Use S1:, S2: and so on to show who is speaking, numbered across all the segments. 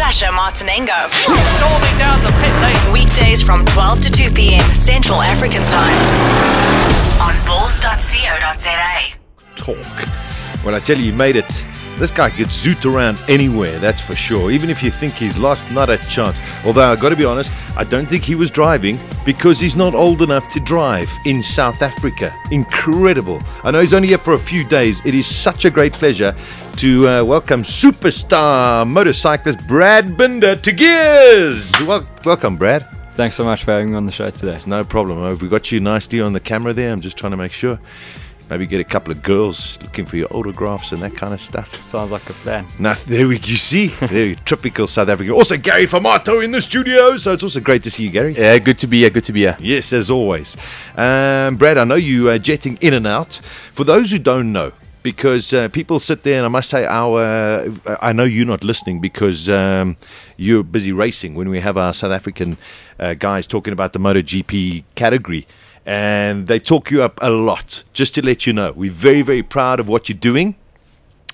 S1: Sasha Martinengo.
S2: Storming down the pit lane.
S1: Weekdays from 12 to 2 p.m. Central African Time on bulls.co.za.
S3: Talk. Well, I tell you, he made it. This guy gets zoot around anywhere, that's for sure. Even if you think he's lost, not a chance. Although, I've got to be honest, I don't think he was driving because he's not old enough to drive in South Africa. Incredible. I know he's only here for a few days. It is such a great pleasure to welcome superstar motorcyclist Brad Binder to Gearz. Welcome, Brad.
S4: Thanks so much for having me on the show today.
S3: It's no problem. Have we got you nicely on the camera there? I'm just trying to make sure. Maybe get a couple of girls looking for your autographs and that kind of stuff.
S4: Sounds like a plan.
S3: Now, you see, there, typical South African. Also, Gary Famato in the studio, so it's also great to see you, Gary.
S4: Yeah, good to be here.
S3: Yes, as always. Brad, I know you are jetting in and out. For those who don't know, because people sit there, and I must say, I know you're not listening because you're busy racing when we have our South African guys talking about the MotoGP category. And they talk you up a lot. Just to let you know, we're very, very proud of what you're doing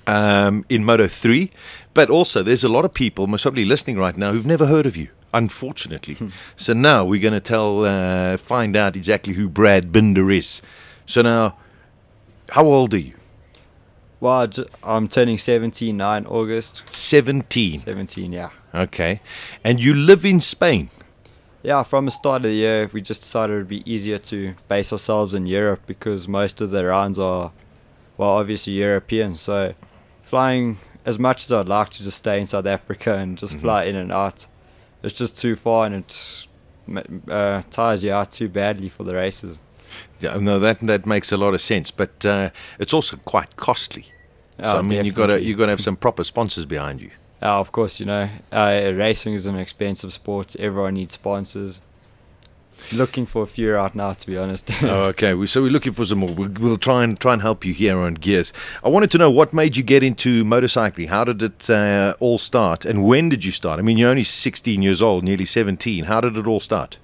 S3: in Moto 3. But also, there's a lot of people, most probably listening right now, who've never heard of you, unfortunately. So now we're going to find out exactly who Brad Binder is. So now, how old are you?
S4: Well, I'm turning 17 now in August.
S3: 17?
S4: 17, yeah.
S3: Okay. And you live in Spain?
S4: Yeah, from the start of the year, we just decided it would be easier to base ourselves in Europe because most of the rounds are, well, obviously European. So flying, as much as I'd like to just stay in South Africa and just fly in and out, it's just too far and it tires you out too badly for the races.
S3: Yeah, no, that makes a lot of sense, but it's also quite costly. So I mean, you got to have some proper sponsors behind you.
S4: Of course, you know, racing is an expensive sport. Everyone needs sponsors. Looking for a few right now, to be honest.
S3: Okay. So we're looking for some more. We'll try and help you here on Gearz. I wanted to know what made you get into motorcycling. How did it all start, and when did you start? I mean, you're only 16 years old, nearly 17. How did it all start?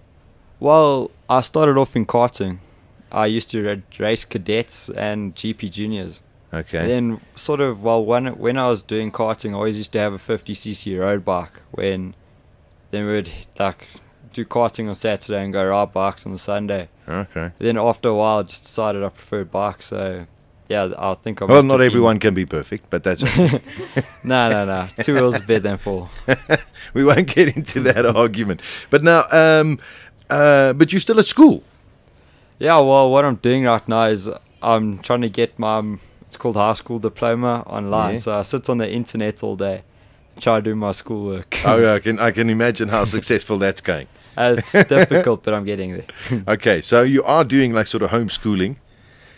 S4: Well, I started off in karting. I used to race cadets and GP juniors.
S3: Okay.
S4: Then sort of, well, when I was doing karting, I always used to have a 50cc road bike. Then we would like do karting on Saturday and go ride bikes on the Sunday.
S3: Okay.
S4: Then after a while, I just decided I preferred bikes. So yeah, I think I.
S3: Well, not everyone can be perfect, but that's okay.
S4: No. 2 wheels is better than 4.
S3: We won't get into that argument. But now, but you're still at school.
S4: Yeah. Well, what I'm doing right now is I'm trying to get my. It's called high school diploma online. Yeah. So I sit on the internet all day, try to do my schoolwork.
S3: Oh, yeah, I can imagine how successful that's going.
S4: It's difficult, but I'm getting there.
S3: Okay, so you are doing like sort of homeschooling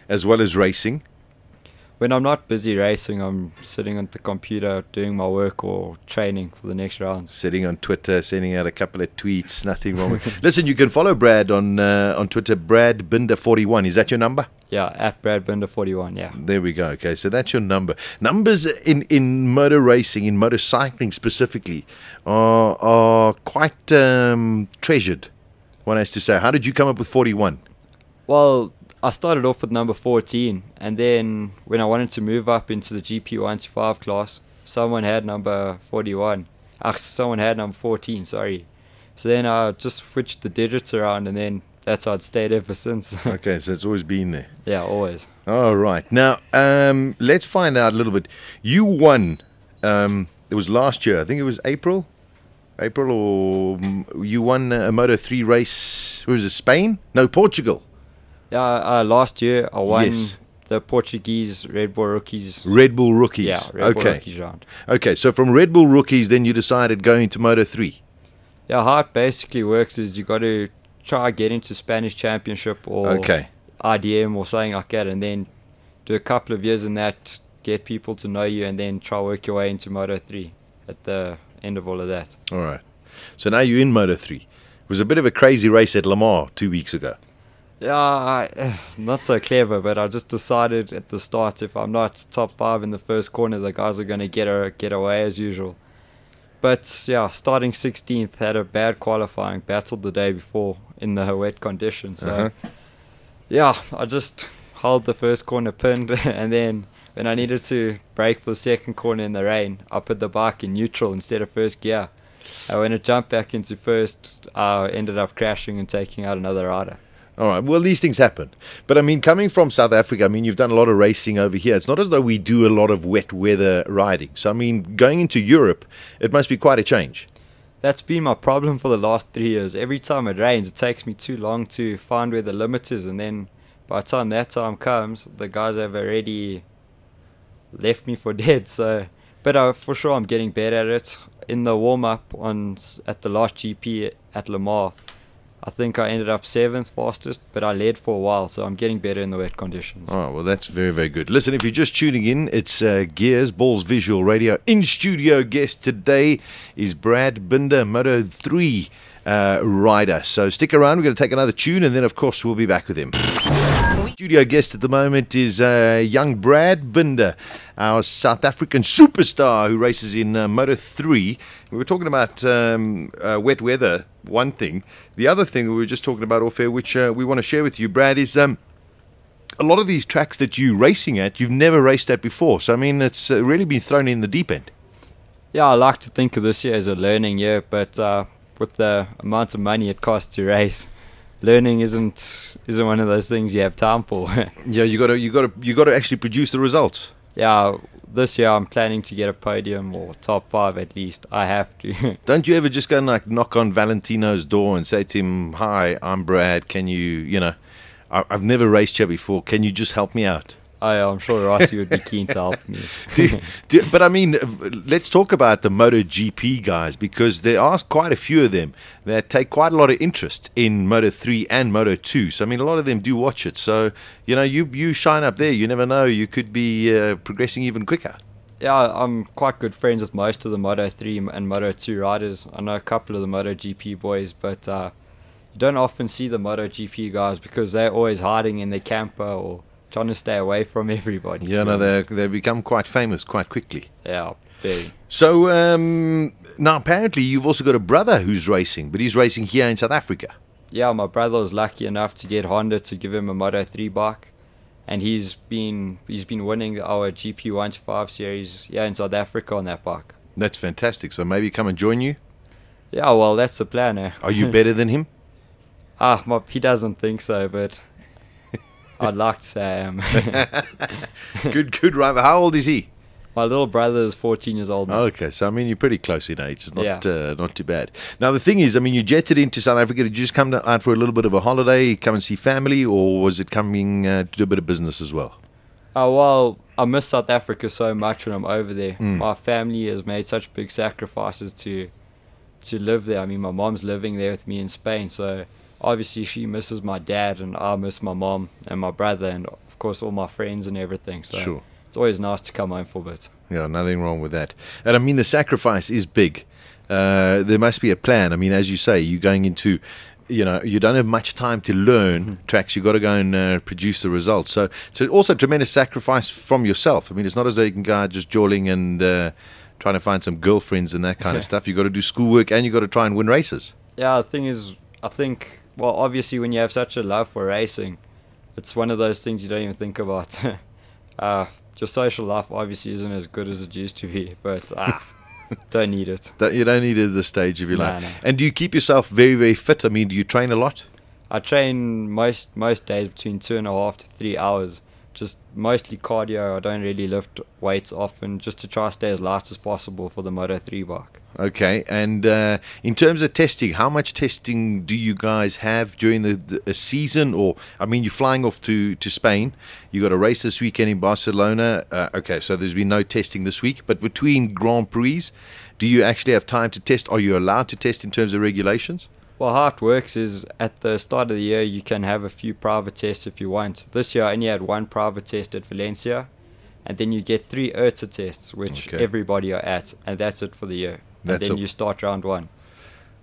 S3: as well as racing.
S4: When I'm not busy racing, I'm sitting on the computer doing my work or training for the next rounds.
S3: Sitting on Twitter, sending out a couple of tweets, nothing wrong with it. Listen, you can follow Brad on Twitter, Brad Binder 41. Is that your number?
S4: Yeah, at Brad Binder 41, yeah.
S3: There we go. Okay, so that's your number. Numbers in motor racing, in motorcycling specifically, are quite treasured, one has to say. How did you come up with 41?
S4: Well, I started off with number 14, and then when I wanted to move up into the GP 125 class, someone had number 41. Someone had number 14, sorry. So then I just switched the digits around, and then that's how it stayed ever since.
S3: Okay, so it's always been there.
S4: Yeah, always.
S3: All right. Now, let's find out a little bit. You won, it was last year, I think it was April, or you won a Moto 3 race, was it Spain? No, Portugal.
S4: Yeah, last year I won the Portuguese Red Bull Rookies.
S3: Red Bull Rookies.
S4: Yeah, Red Bull Rookies round.
S3: Okay, so from Red Bull Rookies, then you decided going to Moto 3.
S4: Yeah, how it basically works is you got to try get into Spanish Championship or IDM or something like that, and then do a couple of years in that, get people to know you, and then try work your way into Moto 3 at the end of all of that.
S3: All right. So now you're in Moto 3. It was a bit of a crazy race at Le Mans 2 weeks ago.
S4: Yeah, not so clever, but I just decided at the start, if I'm not top 5 in the first corner, the guys are going to get away as usual. But yeah, starting 16th, had a bad qualifying, battled the day before in the wet conditions. So yeah, I just held the first corner pinned, and then when I needed to brake for the second corner in the rain, I put the bike in neutral instead of first gear. When it jumped back into first, I ended up crashing and taking out another rider.
S3: All right. Well, these things happen. But I mean, coming from South Africa, I mean, you've done a lot of racing over here. It's not as though we do a lot of wet weather riding. So, I mean, going into Europe, it must be quite a change.
S4: That's been my problem for the last 3 years. Every time it rains, it takes me too long to find where the limit is. And then by the time that time comes, the guys have already left me for dead. So, but for sure, I'm getting better at it. In the warm-up at the last GP at Le Mans, I think I ended up 7th fastest, but I led for a while, so I'm getting better in the wet conditions.
S3: Oh, well, that's very, very good. Listen, if you're just tuning in, it's Gearz, Balls Visual Radio. In-studio guest today is Brad Binder, Moto 3 rider. So stick around. We're going to take another tune, and then, of course, we'll be back with him. Studio guest at the moment is young Brad Binder, our South African superstar who races in Moto 3. We were talking about wet weather, one thing. The other thing we were just talking about off air, which we want to share with you, Brad, is a lot of these tracks that you're racing at, you've never raced at before. So, I mean, it's really been thrown in the deep end.
S4: Yeah, I like to think of this year as a learning year, but with the amount of money it costs to race, learning isn't one of those things you have time for.
S3: Yeah, you got to actually produce the results.
S4: Yeah, this year I'm planning to get a podium or top 5 at least. I have to.
S3: Don't you ever just go and like knock on Valentino's door and say to him, "Hi, I'm Brad. Can you, I've never raced here before. Can you just help me out?"
S4: I'm sure Rossi would be keen to help me.
S3: But I mean, let's talk about the MotoGP guys, because there are quite a few of them that take quite a lot of interest in Moto 3 and Moto 2. So I mean, a lot of them do watch it. So you shine up there. You never know. You could be progressing even quicker.
S4: Yeah, I'm quite good friends with most of the Moto 3 and Moto 2 riders. I know a couple of the MotoGP boys, but you don't often see the MotoGP guys because they're always hiding in their camper or trying to stay away from everybody.
S3: Yeah, no, they become quite famous quite quickly.
S4: Yeah, very.
S3: So now apparently you've also got a brother who's racing, but he's racing here in South Africa.
S4: Yeah, my brother was lucky enough to get Honda to give him a Moto 3 bike, and he's been winning our GP 1-5 series here in South Africa on that bike.
S3: That's fantastic. So maybe come and join you.
S4: Yeah, well, that's the plan.
S3: Are you better than him?
S4: He doesn't think so, but I'd like to say I am.
S3: Good driver. How old is he?
S4: My little brother is 14 years old now.
S3: Okay, so I mean you're pretty close in age. It's not too bad. Now the thing is, I mean, you jetted into South Africa. Did you just come out for a little bit of a holiday, come and see family, or was it coming to do a bit of business as well?
S4: Well, I miss South Africa so much when I'm over there. My family has made such big sacrifices to live there. I mean, my mom's living there with me in Spain, so obviously she misses my dad, and I miss my mom and my brother, and of course all my friends and everything. So
S3: sure.
S4: It's always nice to come home for a bit.
S3: Yeah, nothing wrong with that. And I mean, the sacrifice is big. There must be a plan. I mean, as you say, you're going into, you don't have much time to learn tracks. You've got to go and produce the results. So also tremendous sacrifice from yourself. I mean, it's not as though you can go out just jawling and trying to find some girlfriends and that kind of stuff. You've got to do schoolwork and you've got to try and win races.
S4: Yeah, the thing is, I think, well, obviously when you have such a love for racing, it's one of those things you don't even think about. Your social life obviously isn't as good as it used to be, but don't need it.
S3: You don't need it at this stage of your life.
S4: No.
S3: And do you keep yourself very, very fit? I mean, do you train a lot?
S4: I train most days between 2.5 to 3 hours. Just mostly cardio. I don't really lift weights often, just to try to stay as light as possible for the Moto 3 bike.
S3: Okay, and in terms of testing, how much testing do you guys have during the season? Or, I mean, you're flying off to Spain. You got a race this weekend in Barcelona. Okay, so there's been no testing this week. But between Grand Prix, do you actually have time to test? Are you allowed to test in terms of regulations?
S4: Well, how it works is at the start of the year, you can have a few private tests if you want. This year, I only had one private test at Valencia. And then you get 3 IRTA tests, which everybody are at. And that's it for the year. And then you start round 1.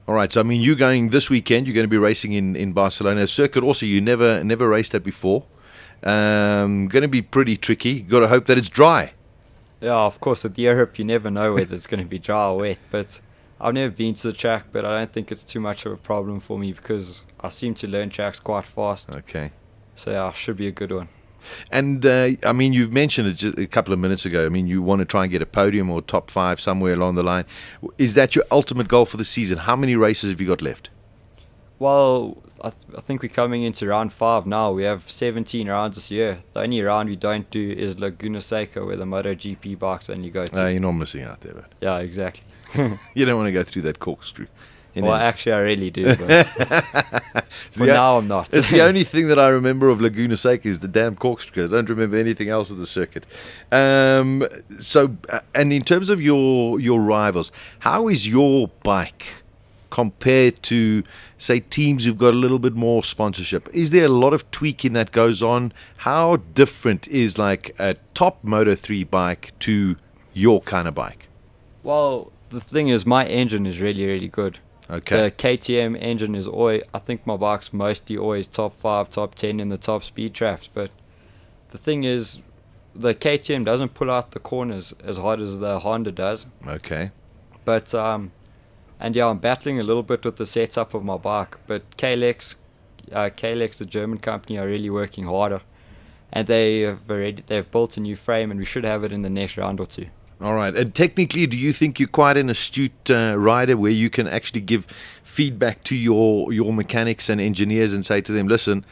S3: All right, so I mean, you're going this weekend. You're going to be racing in Barcelona. Circuit also, you never raced at before. Going to be pretty tricky. Got to hope that it's dry.
S4: Yeah, of course, with Europe, you never know whether it's going to be dry or wet. But I've never been to the track, but I don't think it's too much of a problem for me because I seem to learn tracks quite fast.
S3: Okay.
S4: So yeah, should be a good one.
S3: And I mean, you've mentioned it just a couple of minutes ago. I mean, you want to try and get a podium or top 5 somewhere along the line. Is that your ultimate goal for the season? How many races have you got left?
S4: Well, I think we're coming into round 5 now. We have 17 rounds this year. The only round we don't do is Laguna Seca, where the MotoGP bikes only go to.
S3: You're not missing out there, but
S4: Yeah, exactly.
S3: you don't want to go through that corkscrew.
S4: Well, actually, I really do. But for now, I'm not.
S3: It's the only thing that I remember of Laguna Seca is the damn corkscrew. I don't remember anything else of the circuit. And in terms of your rivals, how is your bike compared to, say, teams who've got a little bit more sponsorship? Is there a lot of tweaking that goes on? How different is like a top Moto3 bike to your kind of bike?
S4: Well, the thing is, my engine is really, really good.
S3: Okay.
S4: The KTM engine is always, I think my bike's mostly always top 5, top 10 in the top speed traps. But the thing is, the KTM doesn't pull out the corners as hard as the Honda does.
S3: Okay.
S4: But, and yeah, I'm battling a little bit with the setup of my bike. But Kalex, the German company, are really working harder. And they've built a new frame, and we should have it in the next round or 2.
S3: All right. And technically, do you think you're quite an astute rider where you can actually give feedback to your mechanics and engineers and say to them, listen,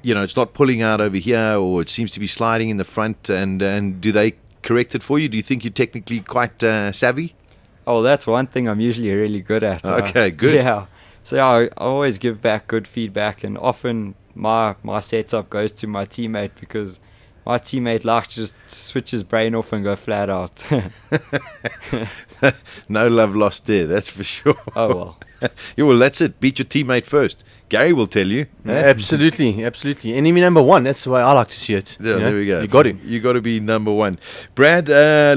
S3: you know, it's not pulling out over here, or it seems to be sliding in the front, and do they correct it for you? Do you think you're technically quite savvy?
S4: Oh, that's one thing I'm usually really good at.
S3: Okay, good.
S4: Yeah. So yeah, I always give back good feedback, and often my setup goes to my teammate, because my teammate likes to just switch his brain off and go flat out.
S3: No love lost there, that's for sure.
S4: Oh, well.
S3: Yeah, well, that's it. Beat your teammate first. Gary will tell you.
S5: Absolutely, absolutely. Enemy number 1, that's the way I like to see it.
S3: Yeah, there we go.
S5: You got it.
S3: You got to be number 1. Brad,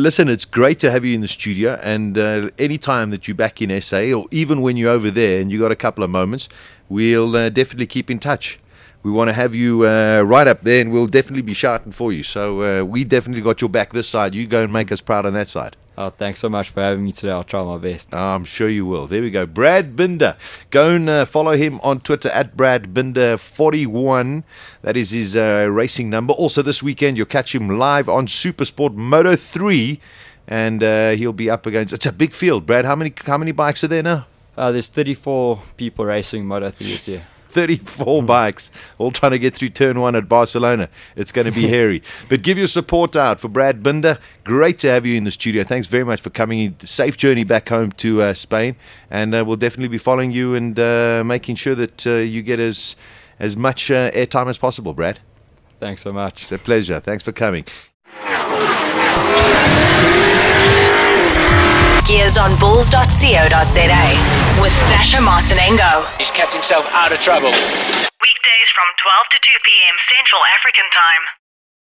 S3: listen, it's great to have you in the studio, and any time that you're back in SA, or even when you're over there and you got a couple of moments, we'll definitely keep in touch. We want to have you right up there, and we'll definitely be shouting for you. So we definitely got your back this side. You go and make us proud on that side.
S4: Oh, thanks so much for having me today. I'll try my best.
S3: I'm sure you will. There we go. Brad Binder. Go and follow him on Twitter at BradBinder41. That is his racing number. Also this weekend, you'll catch him live on Supersport Moto 3, and he'll be up against... It's a big field, Brad. How many bikes are there now?
S4: There's 34 people racing Moto 3 this year.
S3: 34 bikes, all trying to get through turn 1 at Barcelona. It's going to be hairy. But give your support out for Brad Binder. Great to have you in the studio. Thanks very much for coming in. Safe journey back home to Spain. And we'll definitely be following you and making sure that you get as much airtime as possible, Brad.
S4: Thanks so much.
S3: It's a pleasure. Thanks for coming.
S1: Gearz on bulls.co.za with Sasha Martinengo.
S2: He's kept himself out of trouble.
S1: Weekdays from 12 to 2 p.m. Central African Time.